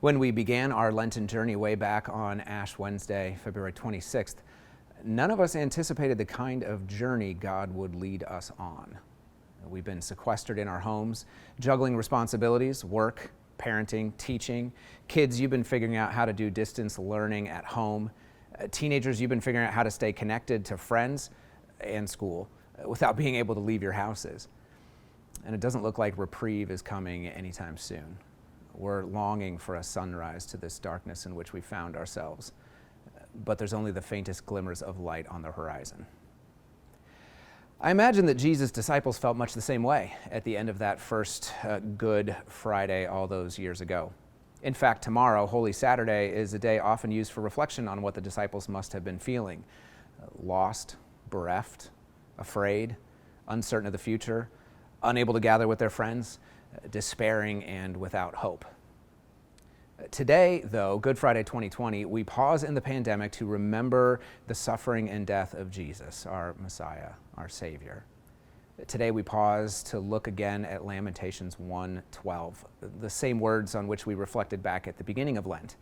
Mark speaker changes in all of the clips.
Speaker 1: When we began our Lenten journey way back on Ash Wednesday, February 26th, none of us anticipated the kind of journey God would lead us on. We've been sequestered in our homes, juggling responsibilities, work, parenting, teaching. Kids, you've been figuring out how to do distance learning at home. Teenagers, you've been figuring out how to stay connected to friends and school without being able to leave your houses. And it doesn't look like reprieve is coming anytime soon. We're longing for a sunrise to this darkness in which we found ourselves, but there's only the faintest glimmers of light on the horizon. I imagine that Jesus' disciples felt much the same way at the end of that first Good Friday all those years ago. In fact, tomorrow, Holy Saturday, is a day often used for reflection on what the disciples must have been feeling. Lost, bereft, afraid, uncertain of the future, unable to gather with their friends, despairing and without hope. Today, though, Good Friday 2020, we pause in the pandemic to remember the suffering and death of Jesus, our Messiah, our Savior. Today we pause to look again at Lamentations 1:12, the same words on which we reflected back at the beginning of Lent.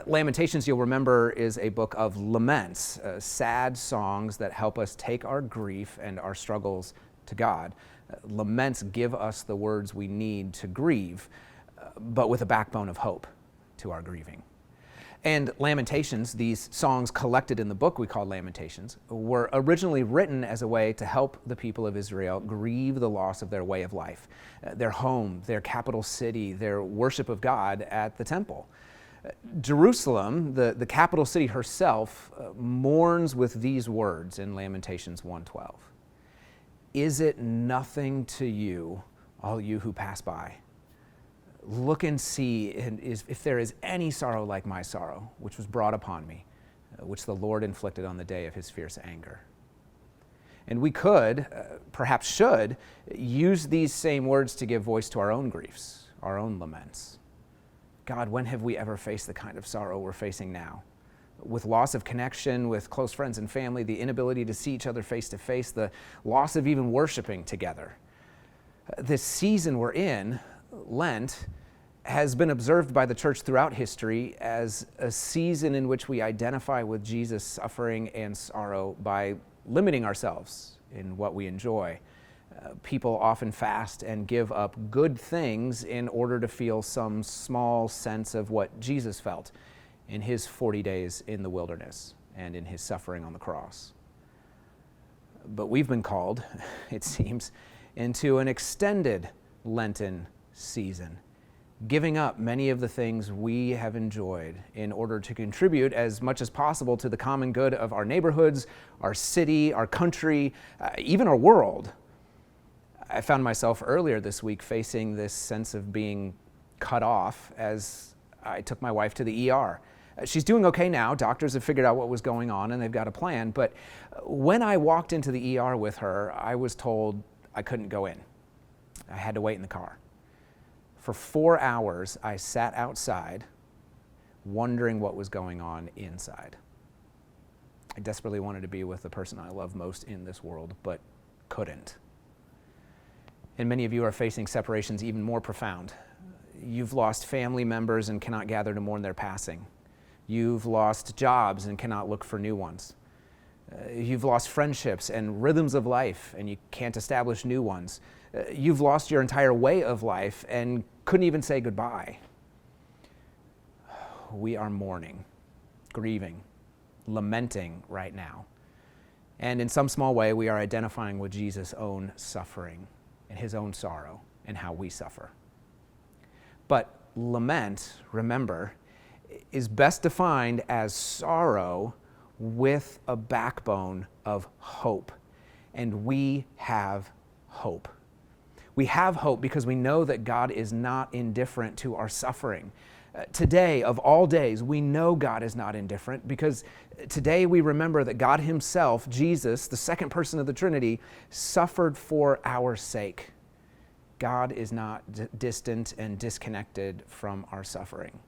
Speaker 1: Lamentations, you'll remember, is a book of laments, sad songs that help us take our grief and our struggles to God. Laments give us the words we need to grieve, but with a backbone of hope to our grieving. And Lamentations, these songs collected in the book we call Lamentations, were originally written as a way to help the people of Israel grieve the loss of their way of life, their home, their capital city, their worship of God at the temple. Jerusalem, the capital city herself, mourns with these words in Lamentations 1:12. Is it nothing to you, all you who pass by? Look and see if there is any sorrow like my sorrow, which was brought upon me, which the Lord inflicted on the day of his fierce anger. And we could, perhaps should, use these same words to give voice to our own griefs, our own laments. God, when have we ever faced the kind of sorrow we're facing now? With loss of connection with close friends and family, the inability to see each other face to face, the loss of even worshiping together. This season we're in, Lent, has been observed by the church throughout history as a season in which we identify with Jesus' suffering and sorrow by limiting ourselves in what we enjoy. People often fast and give up good things in order to feel some small sense of what Jesus felt in his 40 days in the wilderness and in his suffering on the cross. But we've been called, it seems, into an extended Lenten season, giving up many of the things we have enjoyed in order to contribute as much as possible to the common good of our neighborhoods, our city, our country, even our world. I found myself earlier this week facing this sense of being cut off as I took my wife to the ER. She's doing okay now. Doctors have figured out what was going on and they've got a plan. But when I walked into the ER with her, I was told I couldn't go in. I had to wait in the car. For 4 hours, I sat outside wondering what was going on inside. I desperately wanted to be with the person I love most in this world, but couldn't. And many of you are facing separations even more profound. You've lost family members and cannot gather to mourn their passing. You've lost jobs and cannot look for new ones. You've lost friendships and rhythms of life and you can't establish new ones. You've lost your entire way of life and couldn't even say goodbye. We are mourning, grieving, lamenting right now. And in some small way, we are identifying with Jesus' own suffering and his own sorrow and how we suffer. But lament, remember, is best defined as sorrow with a backbone of hope. And we have hope. We have hope because we know that God is not indifferent to our suffering. Today, of all days, we know God is not indifferent because today we remember that God himself, Jesus, the second person of the Trinity, suffered for our sake. God is not distant and disconnected from our suffering.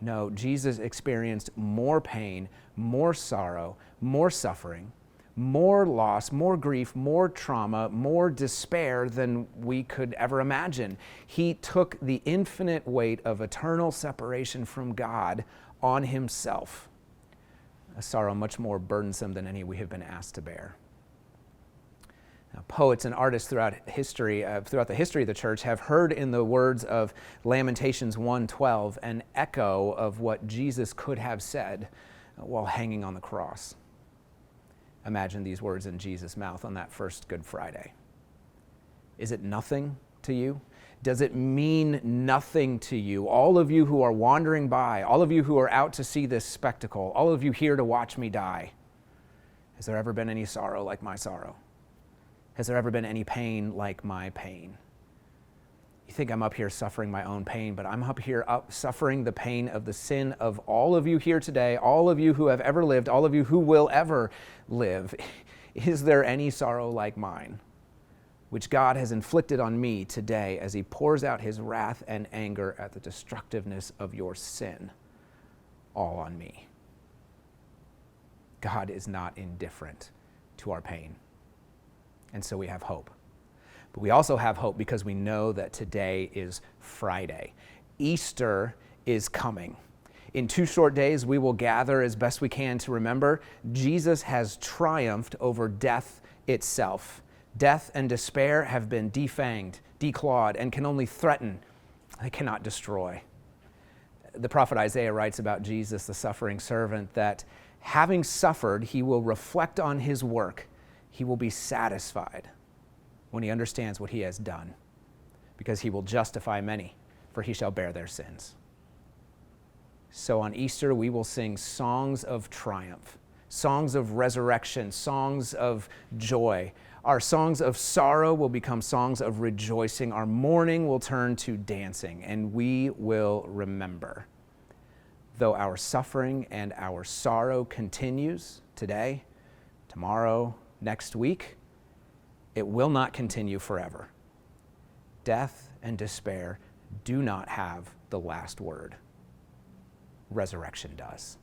Speaker 1: No, Jesus experienced more pain, more sorrow, more suffering, more loss, more grief, more trauma, more despair than we could ever imagine. He took the infinite weight of eternal separation from God on himself, a sorrow much more burdensome than any we have been asked to bear. Now, poets and artists throughout the history of the church have heard in the words of Lamentations 1:12 an echo of what Jesus could have said while hanging on the cross. Imagine these words in Jesus' mouth on that first Good Friday. Is it nothing to you? Does it mean nothing to you? All of you who are wandering by, all of you who are out to see this spectacle, all of you here to watch me die. Has there ever been any sorrow like my sorrow? Has there ever been any pain like my pain? You think I'm up here suffering my own pain, but I'm up here suffering the pain of the sin of all of you here today, all of you who have ever lived, all of you who will ever live. Is there any sorrow like mine, which God has inflicted on me today as he pours out his wrath and anger at the destructiveness of your sin, all on me? God is not indifferent to our pain, and so we have hope. But we also have hope because we know that today is Friday. Easter is coming. In 2 short days, we will gather as best we can to remember Jesus has triumphed over death itself. Death and despair have been defanged, declawed, and can only threaten. They cannot destroy. The prophet Isaiah writes about Jesus, the suffering servant, that having suffered, he will reflect on his work. He will be satisfied when he understands what he has done, because he will justify many, for he shall bear their sins. So on Easter, we will sing songs of triumph, songs of resurrection, songs of joy. Our songs of sorrow will become songs of rejoicing. Our mourning will turn to dancing, and we will remember. Though our suffering and our sorrow continues today, tomorrow, next week, it will not continue forever. Death and despair do not have the last word. Resurrection does.